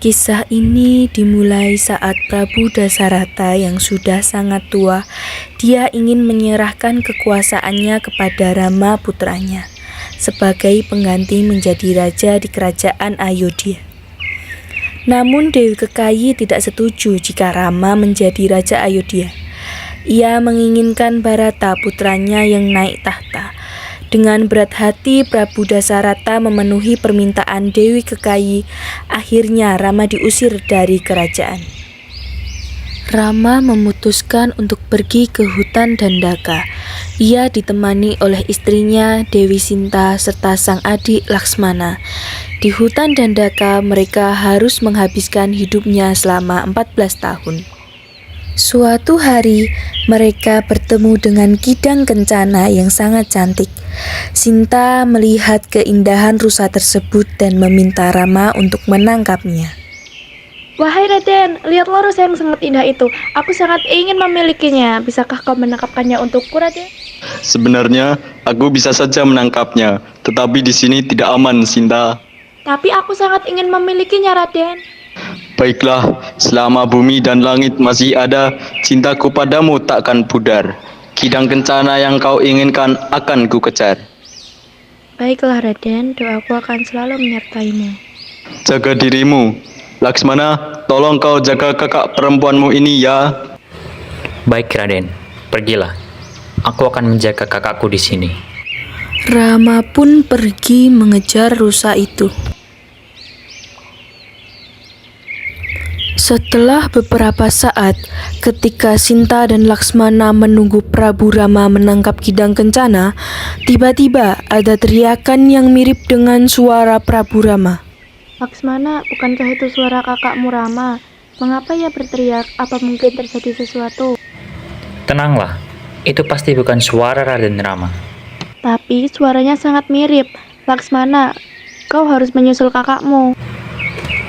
Kisah ini dimulai saat Prabu Dasarata yang sudah sangat tua, dia ingin menyerahkan kekuasaannya kepada Rama putranya sebagai pengganti menjadi raja di kerajaan Ayodhya. Namun Dewi Kekayi tidak setuju jika Rama menjadi raja Ayodhya. Ia menginginkan Bharata putranya yang naik tahta. Dengan berat hati Prabu Dasarata memenuhi permintaan Dewi Kekayi. Akhirnya Rama diusir dari kerajaan. Rama memutuskan untuk pergi ke hutan Dandaka. Ia ditemani oleh istrinya Dewi Sinta serta sang adik Laksmana. Di hutan Dandaka mereka harus menghabiskan hidupnya selama 14 tahun. Suatu hari, mereka bertemu dengan Kidang Kencana yang sangat cantik. Sinta melihat keindahan rusa tersebut dan meminta Rama untuk menangkapnya. Wahai Raden, lihatlah rusa yang sangat indah itu. Aku sangat ingin memilikinya. Bisakah kau menangkapkannya untukku, Raden? Sebenarnya, aku bisa saja menangkapnya, tetapi di sini tidak aman, Sinta. Tapi aku sangat ingin memilikinya, Raden. Baiklah, selama bumi dan langit masih ada, cintaku padamu takkan pudar. Kidang Kencana yang kau inginkan akan ku kejar. Baiklah, Raden, doaku akan selalu menyertaimu. Jaga dirimu. Laksmana, tolong kau jaga kakak perempuanmu ini ya. Baik, Raden. Pergilah. Aku akan menjaga kakakku di sini. Rama pun pergi mengejar rusa itu. Setelah beberapa saat, ketika Sinta dan Laksmana menunggu Prabu Rama menangkap Kidang Kencana, tiba-tiba ada teriakan yang mirip dengan suara Prabu Rama. Laksmana, bukankah itu suara kakakmu Rama? Mengapa ia berteriak? Apa mungkin terjadi sesuatu? Tenanglah, itu pasti bukan suara Raden Rama. Tapi suaranya sangat mirip. Laksmana, kau harus menyusul kakakmu.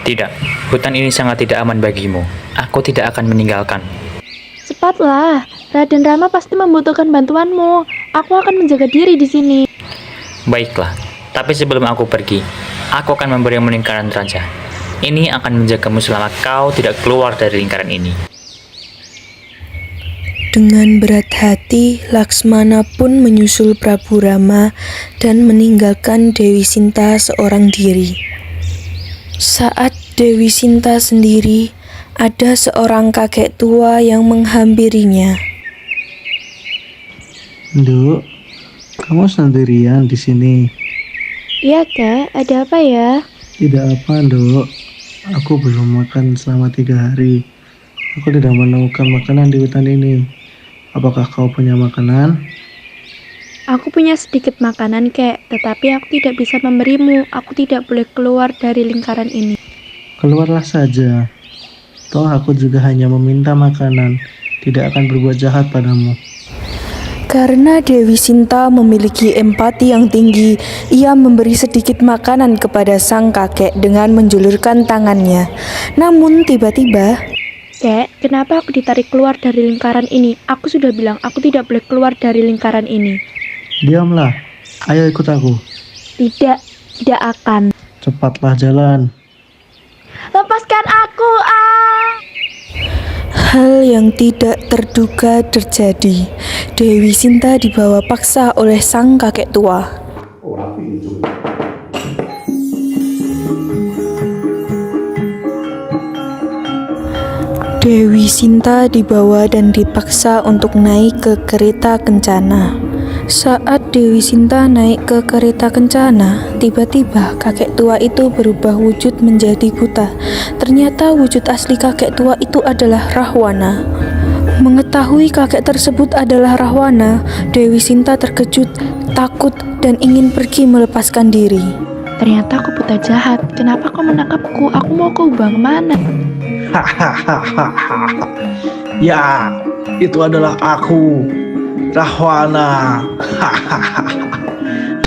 Tidak, hutan ini sangat tidak aman bagimu. Aku tidak akan meninggalkan. Cepatlah, Raden Rama pasti membutuhkan bantuanmu. Aku akan menjaga diri di sini. Baiklah, tapi sebelum aku pergi, aku akan memberimu lingkaran raja. Ini akan menjagamu selama kau tidak keluar dari lingkaran ini. Dengan berat hati, Laksmana pun menyusul Prabu Rama dan meninggalkan Dewi Sinta seorang diri. Saat Dewi Sinta sendiri, ada seorang kakek tua yang menghampirinya. Nduk, kamu sendirian di sini? Iya, Kak. Ada apa ya? Tidak apa, Nduk. Aku belum makan selama 3 hari. Aku tidak menemukan makanan di hutan ini. Apakah kau punya makanan? Aku punya sedikit makanan, Kek, tetapi aku tidak bisa memberimu. Aku tidak boleh keluar dari lingkaran ini. Keluarlah saja. Toh aku juga hanya meminta makanan, tidak akan berbuat jahat padamu. Karena Dewi Sinta memiliki empati yang tinggi, ia memberi sedikit makanan kepada sang kakek dengan menjulurkan tangannya. Namun tiba-tiba, Kek, kenapa aku ditarik keluar dari lingkaran ini? Aku sudah bilang aku tidak boleh keluar dari lingkaran ini. Diamlah, ayo ikut aku. Tidak akan. Cepatlah jalan. Lepaskan aku, hal yang tidak terduga terjadi. Dewi Sinta dibawa paksa oleh sang kakek tua. Dewi Sinta dibawa dan dipaksa untuk naik ke kereta kencana. Saat Dewi Sinta naik ke kereta kencana, tiba-tiba kakek tua itu berubah wujud menjadi buta. Ternyata wujud asli kakek tua itu adalah Rahwana. Mengetahui kakek tersebut adalah Rahwana, Dewi Sinta terkejut, takut, dan ingin pergi melepaskan diri. Ternyata aku buta jahat. Kenapa kau menangkapku? Aku mau kau ubah kemana? Ya, itu adalah aku, Rahwana.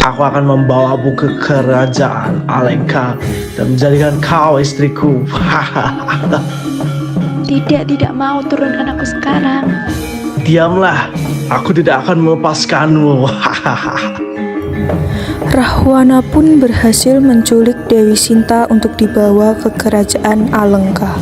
Aku akan membawamu ke kerajaan Alengka dan menjadikan kau istriku. Tidak mau, turunkan aku sekarang. Diamlah, aku tidak akan melepaskanmu. Rahwana pun berhasil menculik Dewi Sinta untuk dibawa ke kerajaan Alengka.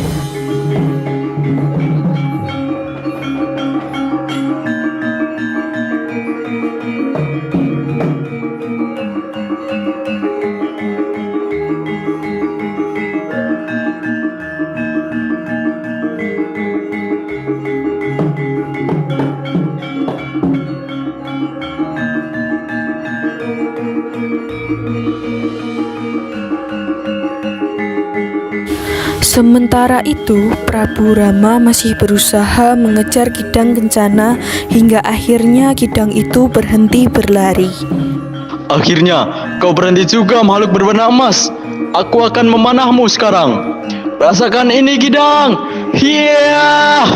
Sementara itu, Prabu Rama masih berusaha mengejar Kidang Kencana hingga akhirnya Kidang itu berhenti berlari. Akhirnya, kau berhenti juga makhluk berwarna emas. Aku akan memanahmu sekarang. Rasakan ini, Kidang. Hiya!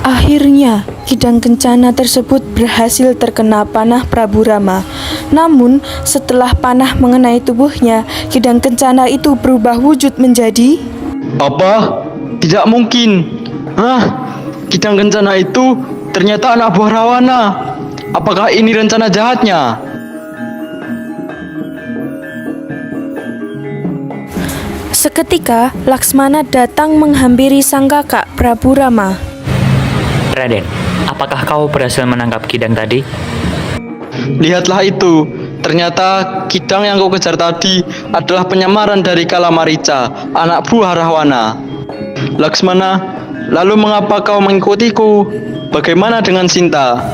Akhirnya, Kidang Kencana tersebut berhasil terkena panah Prabu Rama. Namun, setelah panah mengenai tubuhnya, Kidang Kencana itu berubah wujud menjadi... Apa? Tidak mungkin. Kidang Kencana itu ternyata anak buah Rahwana. Apakah ini rencana jahatnya? Seketika, Laksmana datang menghampiri sang kakak Prabu Rama. Raden, apakah kau berhasil menangkap Kidang tadi? Lihatlah itu. Ternyata Kidang yang kau kejar tadi adalah penyamaran dari Kalamarica, anak buah Rahwana. Laksmana, lalu mengapa kau mengikutiku? Bagaimana dengan Sinta?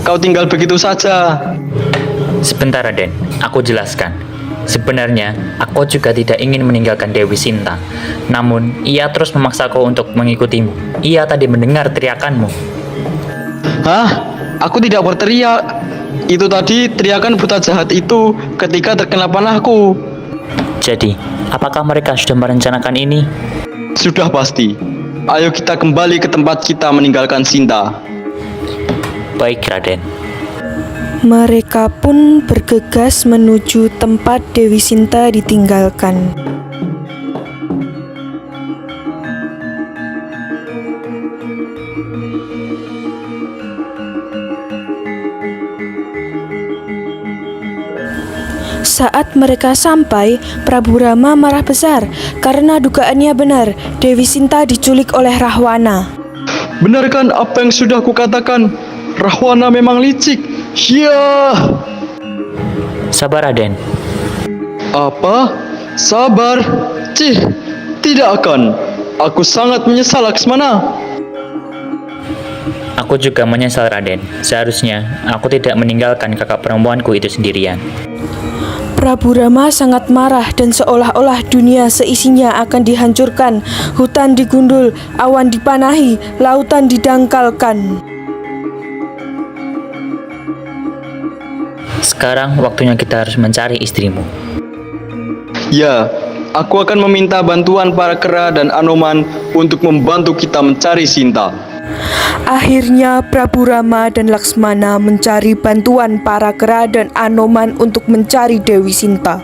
Kau tinggal begitu saja. Sebentar Raden, aku jelaskan. Sebenarnya, aku juga tidak ingin meninggalkan Dewi Sinta. Namun, ia terus memaksaku untuk mengikutimu. Ia tadi mendengar teriakanmu. Hah? Aku tidak berteriak. Itu tadi teriakan buta jahat itu ketika terkena panahku. Jadi, apakah mereka sudah merencanakan ini? Sudah pasti. Ayo kita kembali ke tempat kita meninggalkan Sinta. Baik Raden. Mereka pun bergegas menuju tempat Dewi Sinta ditinggalkan. Saat mereka sampai, Prabu Rama marah besar karena dugaannya benar, Dewi Sinta diculik oleh Rahwana. Benarkan apa yang sudah kukatakan? Rahwana memang licik. Ya. Sabar Raden. Apa? Sabar? Tidak akan. Aku sangat menyesal, Laksmana. Aku juga menyesal Raden. Seharusnya aku tidak meninggalkan kakak perempuanku itu sendirian. Prabu Rama sangat marah dan seolah-olah dunia seisinya akan dihancurkan. Hutan digundul, awan dipanahi, lautan didangkalkan. Sekarang waktunya kita harus mencari istrimu. Ya, aku akan meminta bantuan para kera dan Anoman untuk membantu kita mencari Sinta. Akhirnya Prabu Rama dan Laksmana mencari bantuan para kera dan Anoman untuk mencari Dewi Sinta.